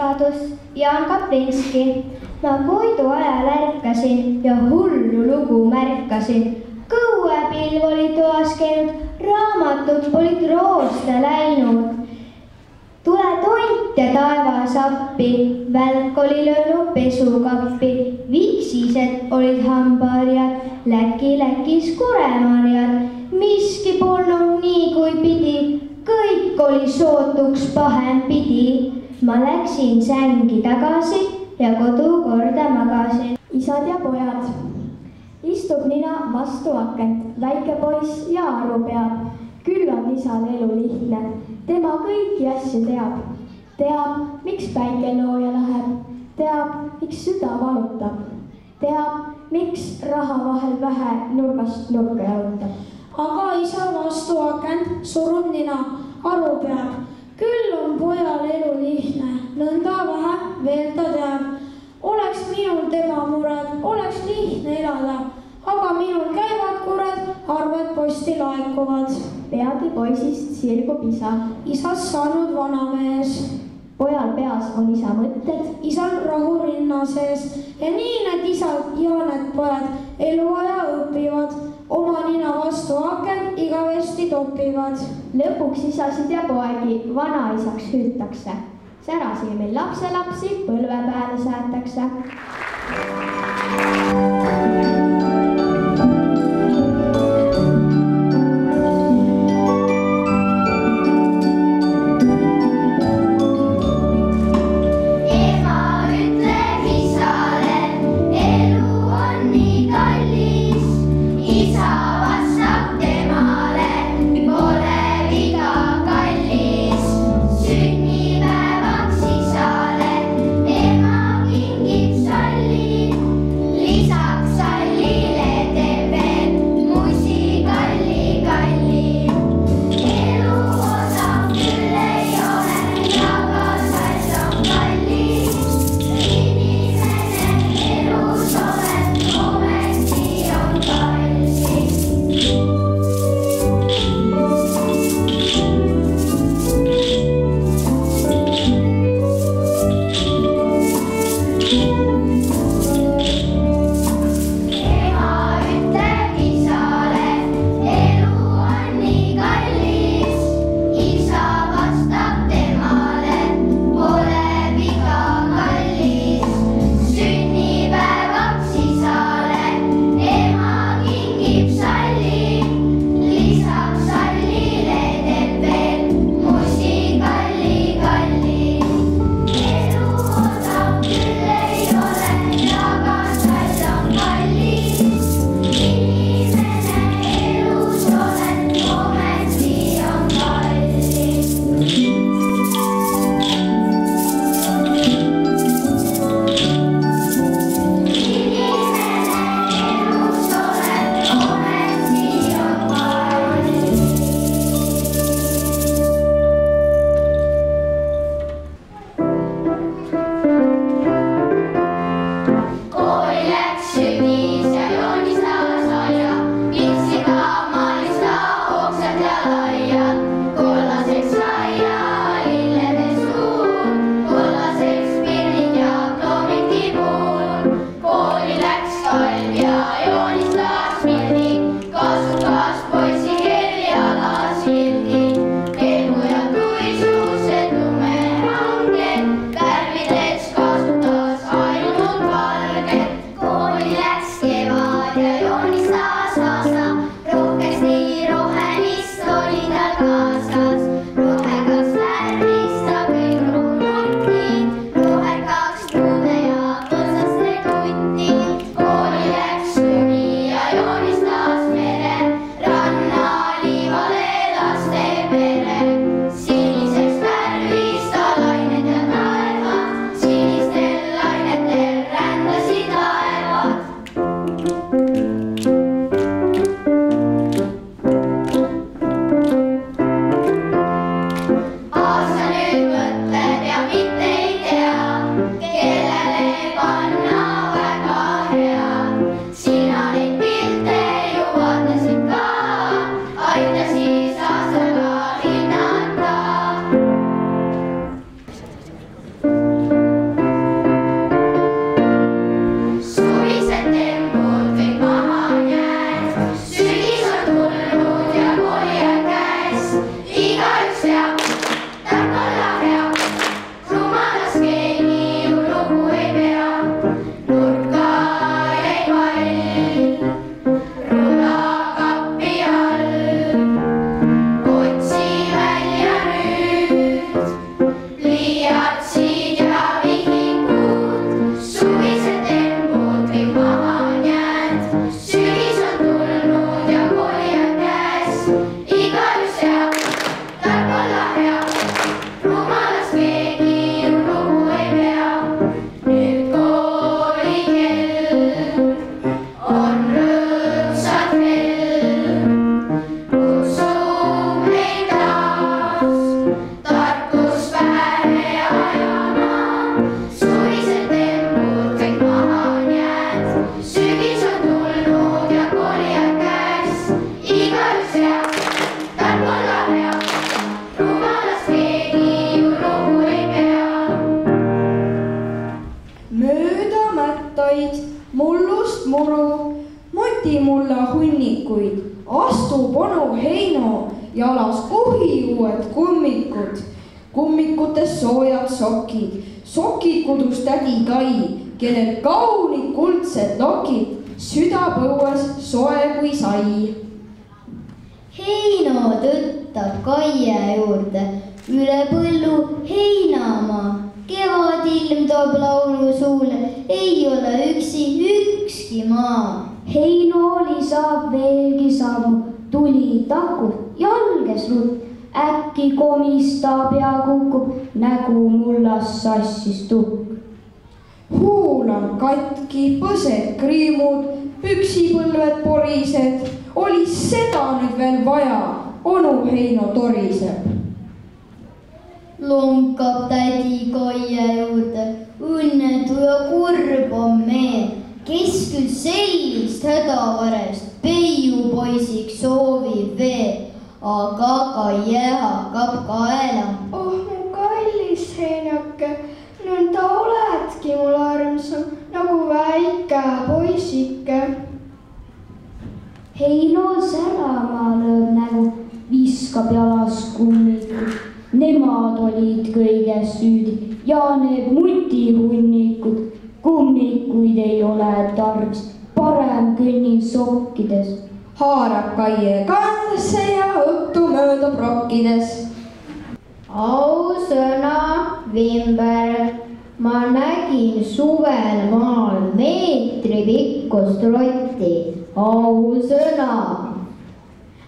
sigadus Jaan Kaplinski. Ma Koidu ajal ärkasin ja hullu lugu märkasin. Kõuepilv oli toas käinud, raamatud olid rooste läinud. Tule tont ja taevas appi, välk oli löönud pesukappi. Viksised olid hambaharjad, läkis kuremarjad. Miski polnud nii kui pidi, kõik oli sootuks pahem pidi. Ma läksin sängi tagasi ja kodu korda magasin. Isad ja pojad. Istub nina vastu akent, väike poiss ja aru peab. Küll on isal elu lihtne, tema kõiki asju teab. Teab, miks päike looja läheb, teab, miks süda valutab. Teab, miks raha vahel vähe nurgast nurka jalutab. Aga isa vastu akent surub nina, aru peab. Küll on pojal elu lihtne, nõnda vähe veel ta teab. Oleks minul tema mured, oleks lihtne elada, aga minul käivad kured, arved posti laekuvad. Peagi poisist sirgub isa. Isast saanud vanamees. Pojal peas on isa mõtted. Isal rahu rinna sees ja nii need isad ja need pojad eluaja õpivad. Oma nina vastu akent igavesti topivad. Lõpuks isasid ja poegi vanaisaks hüütakse. Särasilmil lapselapsi põlve peale säätakse. Rohkesti rohelist oli igaüks teab, tark olla hea, rumalast keegi ju lugu ei pea. Nüüd koolikell on rõõmsalt kell, kutsub meid taas tarkuspähe ajama. Suvised tempud kõik maha on jäänud, sügis on tulnud ja kooliaeg käes. Igaüks teab, tark olla hea, rumalast keegi ju lugu ei pea. Mööda mättaid, mullust muru, mutimulla hunnikuid, astub onu Heino, jalas kohiuued kummikud. Kummikutes soojad sokid, sokid kudus tädi Kai, kellel kaunid kuldsed lokid, süda põues soe kui sai. Heino tõttab Kaie juurde, üle põllu heinamaa. Kevadilm toob laulu suule, ei ole üksi ükski maa. Heino oli saab veelgi sammu, tuli takub, jalges rutt. Äkki komistab ja kukub, nägu mullas sassis tukk. Huul on katki, põsed kriimud, püksipõlved porised. Oli seda nüüd veel vaja, onu Heino toriseb. Lonkab tädi Kaie juurde, õnnetu ja kurb on meel, kes küll sellist hädavarest peiupoisiks soovib veel, aga Kaie hakkab kaela. Oh mu kallis Heinake, nõnda oledki mul armsam nagu väike poisike. Heino särama lööb nägu, viskab jalas kummikud. Nemad olid kõiges süüdi ja need mutihunnikud. Kummikuid ei ole tarvis, parem kõnnin sokkides. Haarab Kaie kandasse ja õhtu möödub rokkides. Ausõna, Vimber, ma nägin suvel maal meetri pikkust rotti. Ausõna.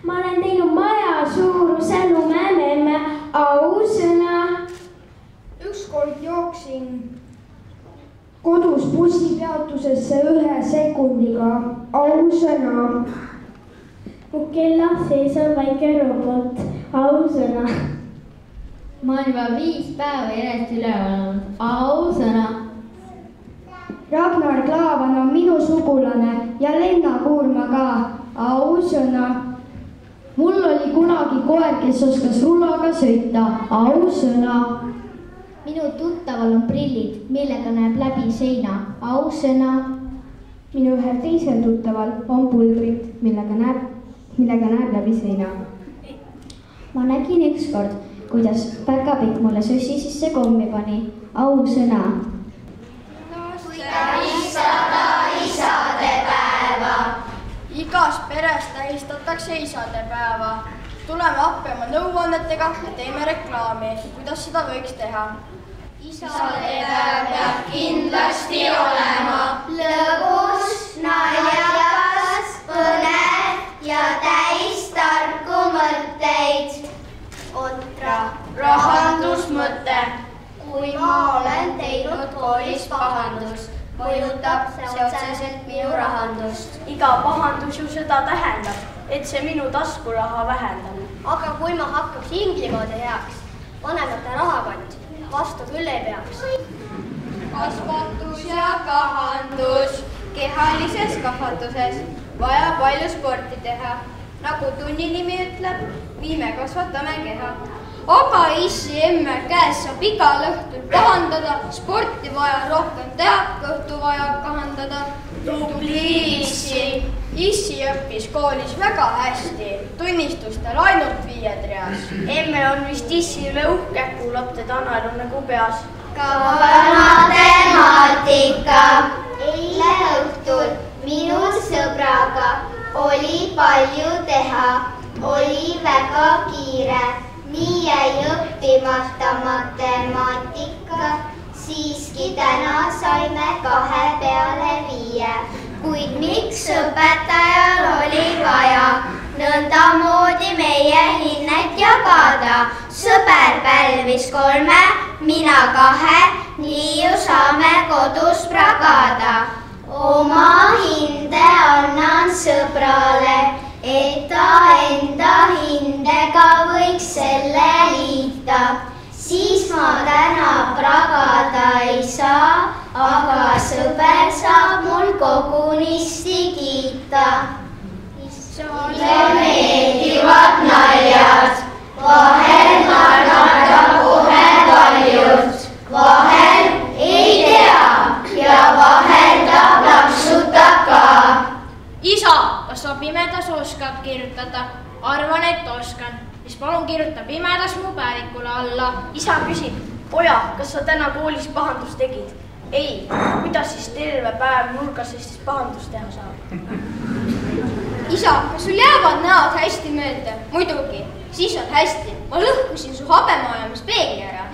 Ma olen teinud maja suuruse lumememme, ausõna. Ükskord jooksin Kodus bussipeatusesse 1 sekundiga, ausõna. Mu kella sees on väike robot, ausõna. Ma olen juba 5 päeva järjest üleval olnud, ausõna. Ragnar Klavan on minu sugulane ja Lenna Kuurma ka, ausõna. Mul oli kunagi koer, kes oskas rullaga sõita, ausõna. Minu tuttaval on prillid, millega näeb läbi seina, ausõna. Minu ühel teisel tuttaval on pulbrid, millega näeb läbi seina. Ma nägin ükskord, kuidas päkapikk mulle sussi sisse kommi pani, ausõna. Isadepäeva. Igas peres tähistatakse isadepäeva. Tuleme appi oma nõuannetega ja teeme reklaami, kuidas seda võiks teha. Isadepäev peab kindlasti olema lõbus, naljakas, põnev ja täis tarku mõtteid. Otra rahandusmõte. Kui ma olen teinud koolis pahandust, mõjutab see otseselt minu rahandust. Iga pahandus ju seda tähendab, et see minu taskuraha vähendab. Aga kui ma hakkaks inglimoodi heaks, vanemate rahakott vastu küll ei peaks. Kasvatus ja kahandus kehalises kasvatuses vaja palju sporti teha. Nagu tunni nimi ütleb, viime kasvatame keha. Aga issi emme käes saab igal õhtul pahandada, sporti vaja rohkem teha, kõhtu vaja kahandada. Tubli issi! Issi õppis koolis väga hästi, tunnistustel ainult 5 reas. Emme on vist issi üle uhke, kuulab teda naeru nagu peas. Ka matemaatika. Eile õhtul minu sõbraga oli palju teha, oli väga kiire. Nii jäi õppimata matemaatika, siiski täna saime 2 peale 5. Kuid miks õpetajal oli vaja nõndamoodi meie hinnet jagada. Sõber pälvis 3, mina 2, nii ju saame kodus pragada. Oma hinde annan sõbrale, et ta enda hindega võiks selle liita. Siis ma täna pragada ei saa, aga sõber saab mul kogunisti kiita. Sulle meeldivad naljad, vahel naerata kohe valjud, vahel ei tea ja vahel ta plaksutab ka. Isa, kas sa pimedas oskad kirjutada? Arvan, et oskan. Siis palun kirjuta pimedas mu päevikule alla. Isa küsib, poja, kas sa täna koolis pahandust tegid? Ei, kuidas siis terve päev nurgasest pahandust teha saab? Isa, kas sul jäävad näod hästi meelde? Muidugi, siis on hästi. Ma lõhkusin su habemajamispeegli ära.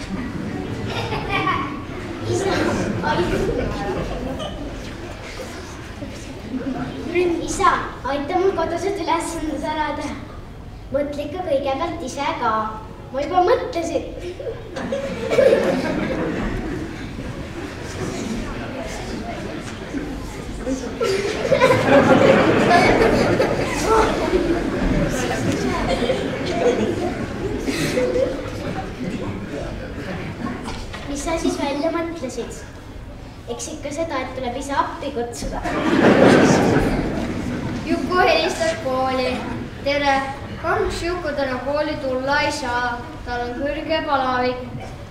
Isa, aita mul kodused ülesanded ära teha. Mõtle ikka kõigepealt ise ka. Ma juba mõtlesin. Mis sa siis välja mõtlesid? Eks ikka seda, et tuleb isa appi kutsuda. Juku helistas kooli. Tere, kahjuks Juku täna kooli tulla ei saa. Tal on kõrge palavik.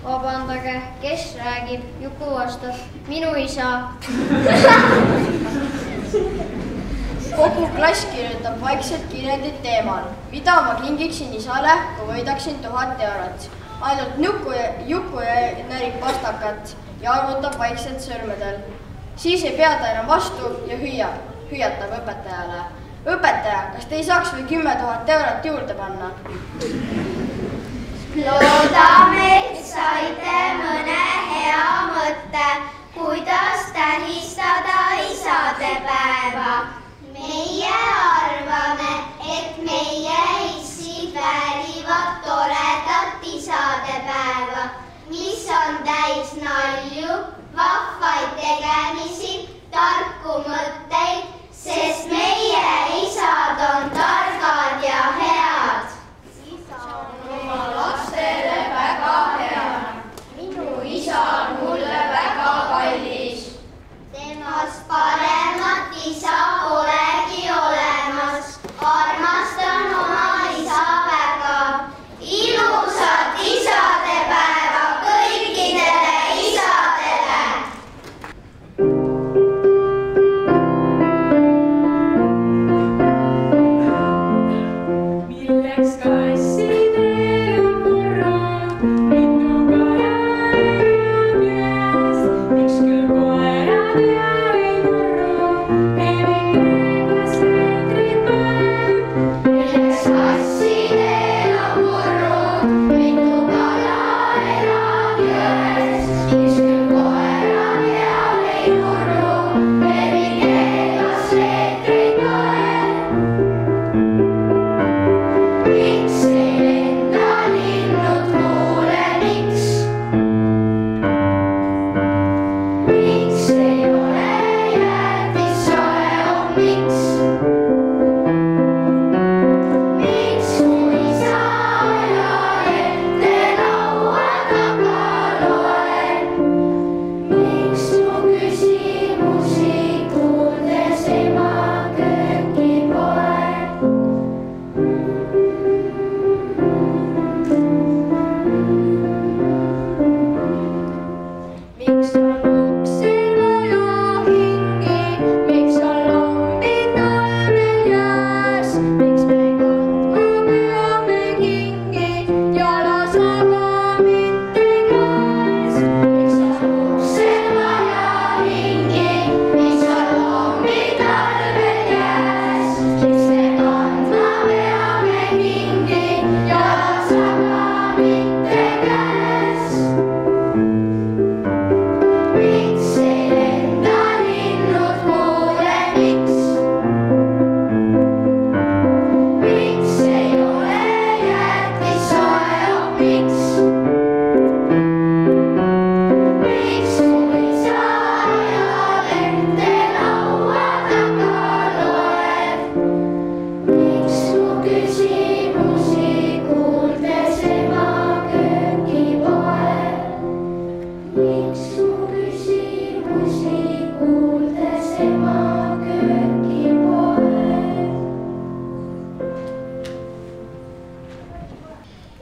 Vabandage, kes räägib? Juku vastas, minu isa. Kogu klass kirjutab vaikselt kirjandit teemal. Mida ma kingiksin isale, kui võidaksin 1000 eurot. Ainult Juku närib pastakat ja arvutab vaikselt sõrmedel. Siis ei pea ta enam vastu ja hüüatab õpetajale. Õpetaja, kas te ei saaks või 10 000 eurot juurde panna? Loodame, et saite mõne hea mõtte, kuidas tähistada isadepäeva. Meie arvame, et meie issid väärivad toredat isadepäeva, mis on täis nalju, vahvaid tegemisi, tarku mõtteid, sest meie isad on targad ja head. Isa on oma lastele väga hea. Minu isa on mulle väga kallis. Temast paremat isa polegi olemas. Armastan oma isa väga. Ilusat isadepäeva kõikidele isadele!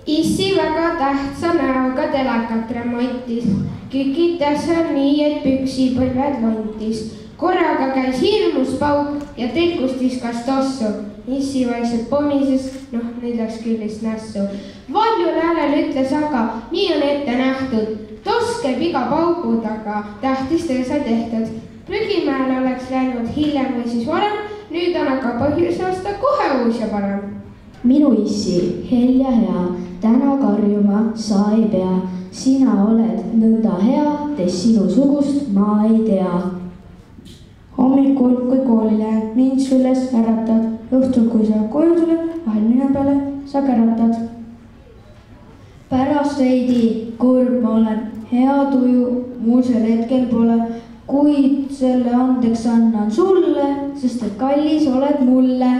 Issi väga tähtsa näoga telekat remontis. Kükitas nii, et püksipõlved lontis. Korraga käis hirmus pauk ja tilkustis kas tossu. Issi vaikselt pomises, nüüd läks küllist nässu. Valjul häälel ütles aga, nii on ette nähtud. Toss käib iga paugu taga, tähtis töö sai tehtud. Prügimäele oleks läinud hiljem või siis varem, nüüd on aga põhjus osta kohe uus ja parem. Minu issi, hell ja hea, täna karjuma sa ei pea. Sina oled nõnda hea, teist sinu sugust ma ei tea. Hommikul, kui kooli lähen, mind üles äratad. Õhtul, kui sa koju tuled, vahel mine peale, sa käratad. Pärast veidi kurb ma olen, hea tuju mul sel hetkel pole, kuid selle andeks annan sulle, sest et kallis oled mulle.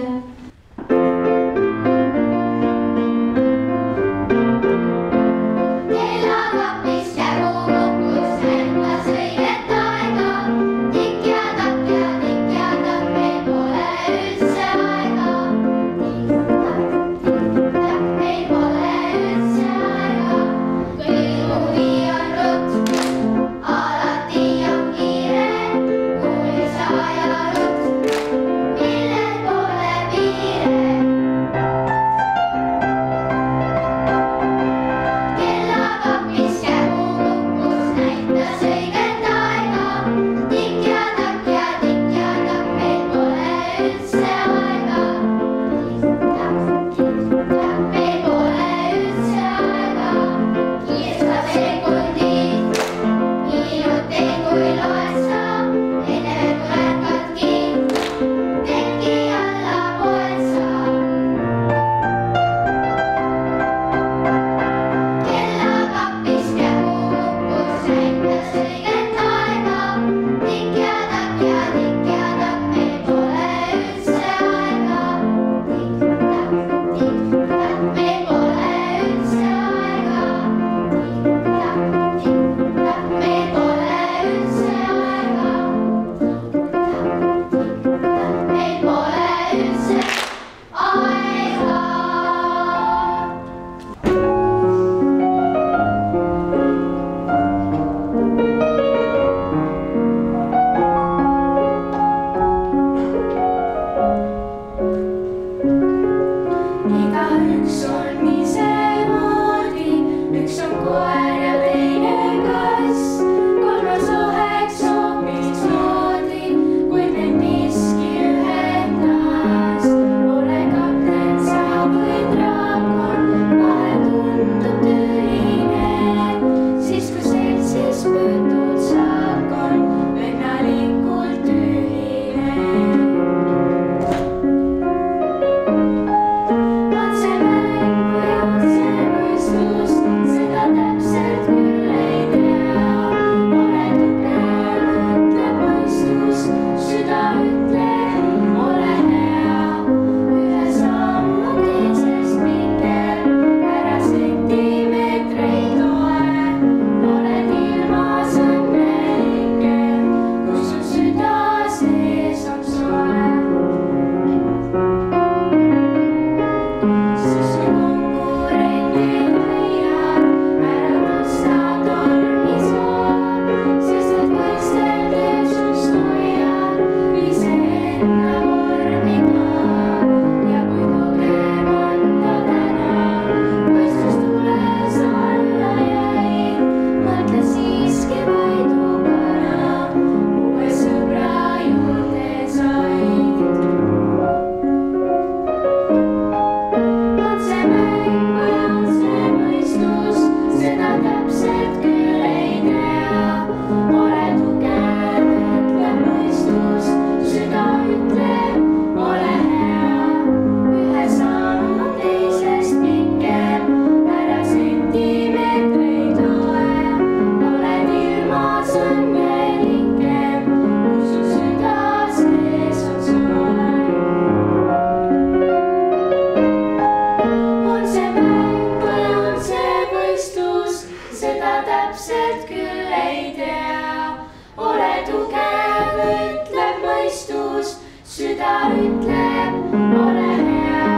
ütleb, ole hea,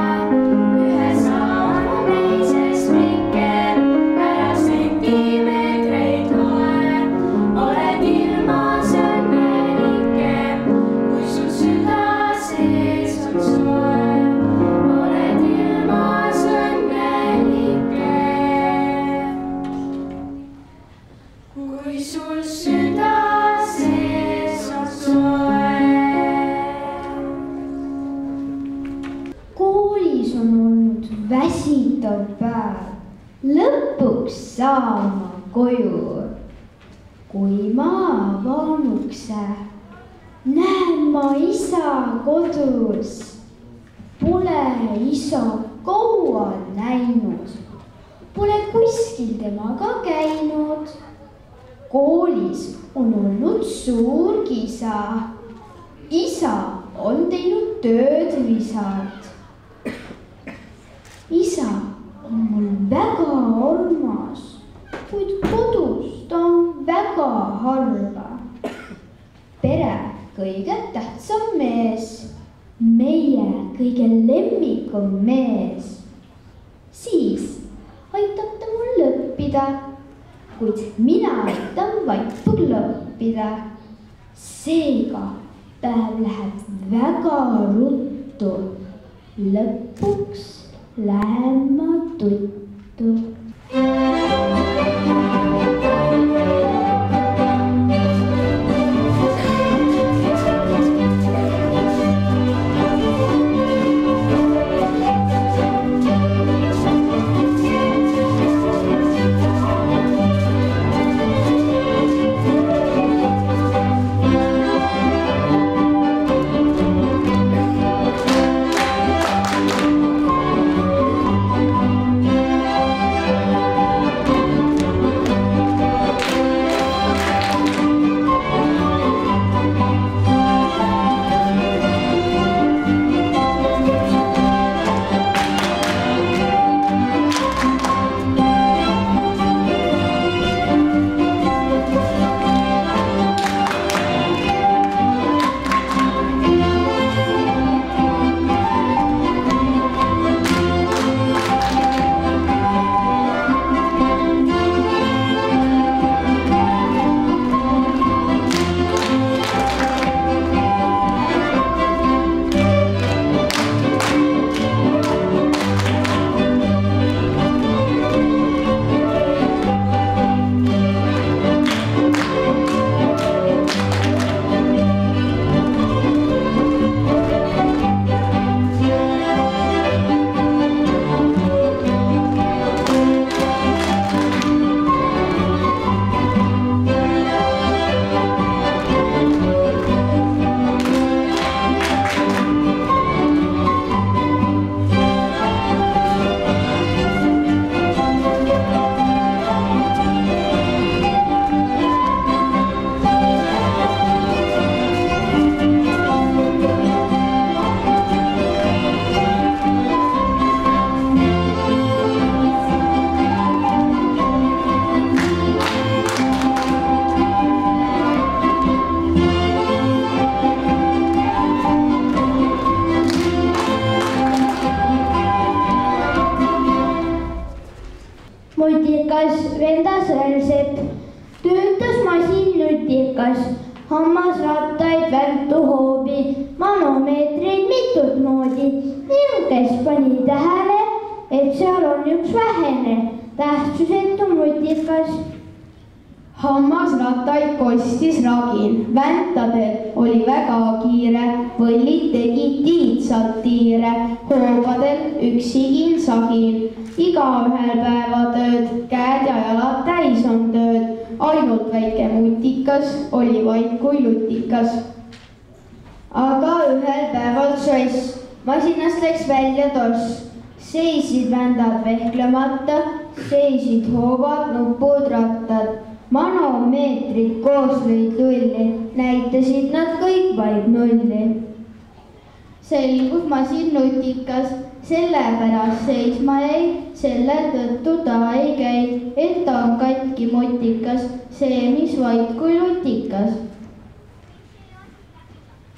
ühe saama teisest mingi. mugav päev. Lõpuks saan ma koju. Kui ma avan ukse, näen ma isa kodus. Pole isa kaua näinud. Pole kuskil temaga käinud. Koolis on olnud suur kisa. Isa on teinud tööd visalt. Isa on mul väga armas, kuid kodus ta on väga harva. Pere kõige tähtsam mees, meie kõige lemmikum mees. Siis aitab ta mul õppida, kuid mina aitan vaipu klõppida. Seega päev läheb väga ruttu. Lõpuks lähen ma tuttu. Nutikas vendas ränsep, töötas masin nutikas, hammasrattaid vältu hoobi, manomeetreid mitut moodi. Niukes pani tähele, et seal on üks vähene, tähtsusetu nutikas. Hammasrattaid kostis ragin, väntadel oli väga kiire, võllid tegid tiitsalt tiire, hoobadel üksigil sagin. Igaühel päevatööd, käed ja jalad täis on tööd, ainult väike mutikas oli vaid kui lutikas. Aga ühel päeval soss, masinast läks välja toss, seisid vändad vehklemata, seisid hoobad, nupud, rattad. Manomeetrid koos lõid lulli, näitasid nad kõik vaid nulli. Selgus masin nutikas, sellepärast seisma jäi, selle tõttu ta ei käi, et ta on katki mutikas, see, mis vaid kui lutikas.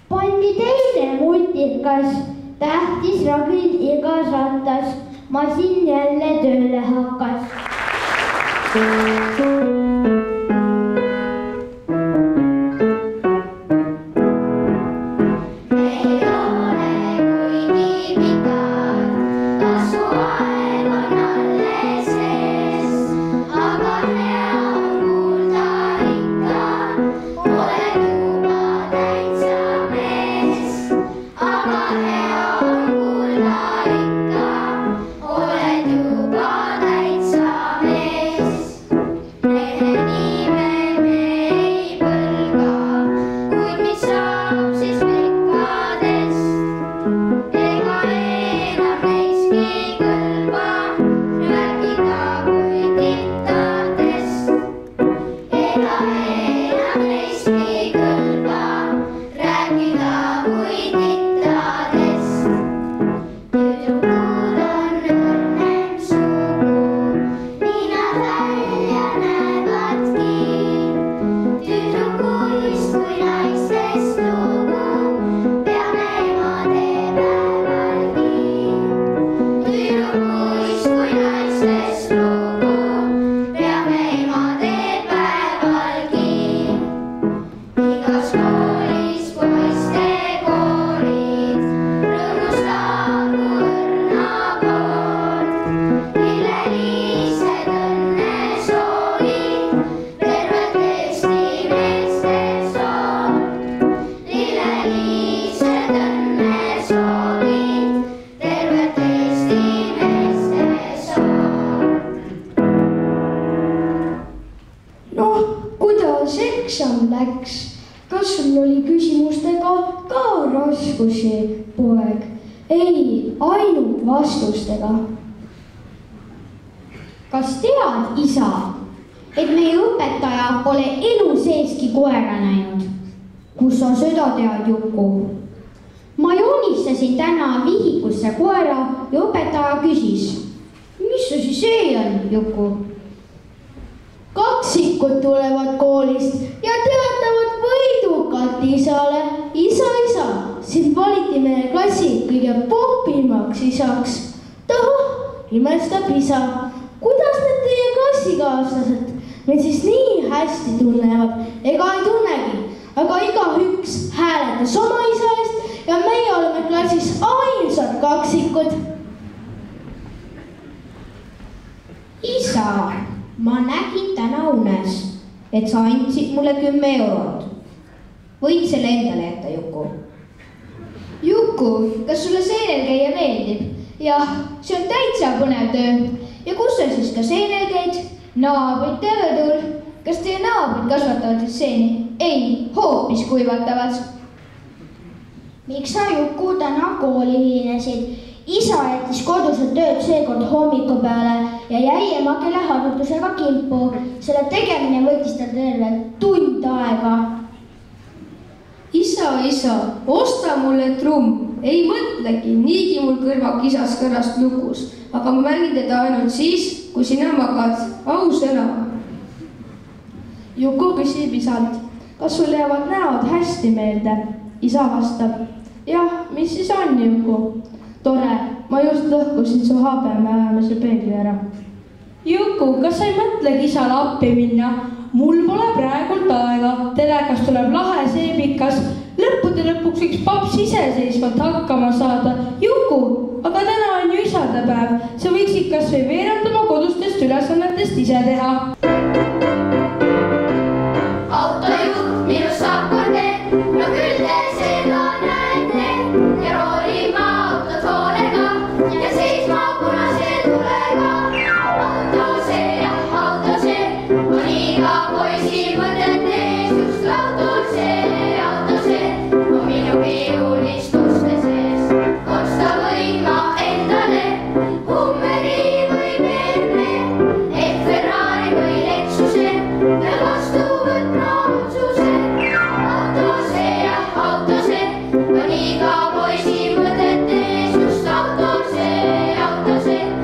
Pandi teine mutikas, tähtis ragin igas rattas, masin jälle tööle hakkas. Oled juba eksam läks? Kas sul oli küsimustega ka raskusi, poeg? Ei, ainult vastustega. Kas tead, isa, et meie õpetaja pole elu seeski koera näinud? Kus sa seda tead, Juku? Ma joonistasin täna vihikusse koera ja õpetaja küsis. Mis asi see on, Juku? Kaksikud tulevad koolist ja teatavad võidukalt isale. Isa, sind valiti meie klassi kõige popimaks isaks. Toh, imestab isa. Kuidas need teie klassikaaslased meid siis nii hästi tunnevad? Ega ei tunnegi, aga igaüks hääletas oma isa eest ja meie oleme klassis ainsad kaksikud. Isa, ma nägin täna unes, et sa andsid mulle 10 eurot. Võid selle endale jätta, Juku? Juku, kas sulle seenel käia meeldib? Jah, see on täitsa põnev töö. Ja kus sa siis ka seenel käid? Naabrite õdul. Kas teie naabrid kasvatavad siis seeni? Ei, hoopis kuivatavad. Miks sa, Juku, täna kooli hiinesid? Isa jättis kodused tööd seekord hommiku peale ja jäi emakele harjutusega kilpu. Selle tegemine võttis tal terve tund aega. Isa, osta mulle trumm. Ei mõtlegi, niigi mul kõrva kisas kõrast lukus, aga ma mängin teda ainult siis, kui sina magad. Ausõna. Juku küsib isalt, kas sul jäävad näod hästi meelde? Isa vastab, jah, mis siis on, Juku? Tore, ma just lõhkusin su habemeajamise peegli ära. Juku, kas sa ei mõtlegi isale appi minna? Mul pole praegult aega, telekas tuleb lahe seebikas. Lõppude lõpuks üks paps iseseisvalt hakkama saada. Juku, aga täna on ju isadepäev. Sa võiksid kas või veerand oma kodustest ülesannetest ise teha. Autojuht minust saab kord no küll te seda näete ja roolima autot hoolega ja seisma punase tulega. Auto see, on iga poisi mõtetes, just auto see, on minugi unistuste sees. Osta võin ma endale Hummeri või BMW, et Ferrari või Lexuse ja vastu võtma otsuse. Auto see, on iga poisi mõtetes, just auto see,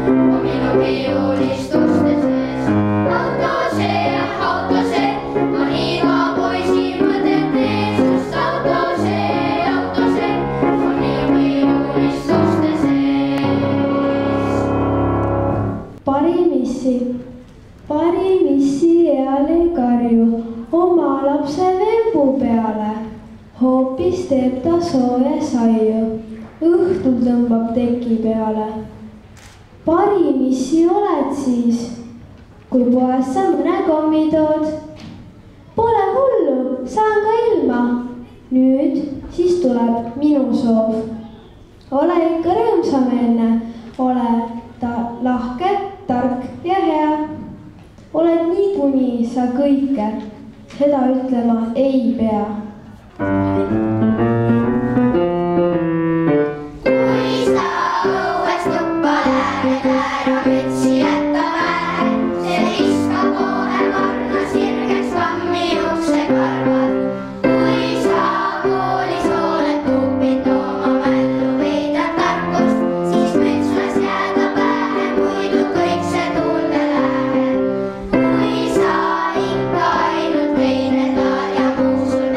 on minugi unistuste sees. Auto see, on iga poisi mõtetes, just auto see, on minugi unistuste sees. Parimissi eal ei karju oma lapse vembu peale, hoopis teeb ta sooja saiu, õhtul tõmbab teki peale. Parimissi oled siis, kui poes sa mõne kommi tood. Pole hullu, saan ka ilma. Nüüd siis tuleb minu soov. Ole ikka rõõmsameelne, ole ta lahke, tark ja hea. Oled niikuinii sa kõike, seda ütlema ei pea. Kui sa õues tuppa lähed, ära mütsi jätta pähe, see viska kohe varna sirgeks vammi ukse karvad. Kui sa koolis oled õppinud oma mällu veidrat tarkust, siis müts las jääda pähe, muidu kõik see tunde läheb. Kui sa ikka ainult veinedad ja muu sul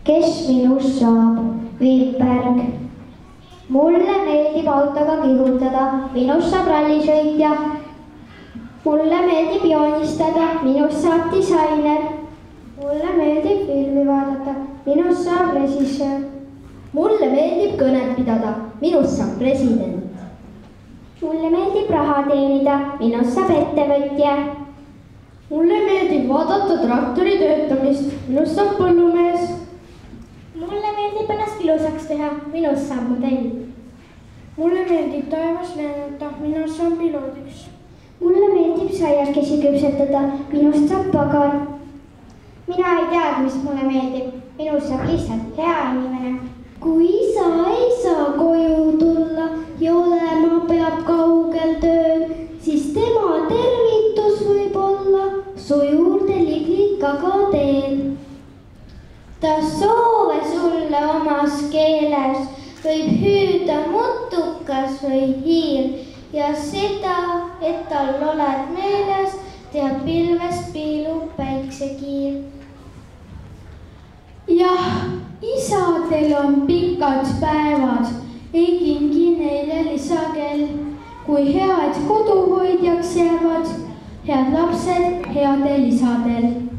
kes minust saab? Viiperg. mulle meeldib autoga kihutada, minust saab rallisõitja. mulle meeldib joonistada, minust saab disainer. mulle meeldib filmi vaadata, minust saab režissöör. mulle meeldib kõnet pidada, minust saab president. mulle meeldib raha teenida, minust saab ettevõtja. mulle meeldib vaadata traktori töötamist, minust saab põllumees. mulle meeldib ennast ilusaks teha, minust saab modell. mulle meeldib taevas lennata, minust saan piloodiks. mulle meeldib saiakesi küpsetada, minust saab pagar. mina ei teagi, mis mulle meeldib, minust saab lihtsalt hea inimene. kui sa ei saa koju tulla ja olema peab kaugel tööl, siis tema tervitus võib olla su juurde liglikaga teel. ta soove sulle omas keeles võib hüüda mutukas või hiir ja seda, et tal oled meeles, tead pilvest piilub päiksekiir. jah, isadel on pikad päevad, ei kingi neile lisakell. kui head koduhoidjaks jäävad, head lapsed headel isadel.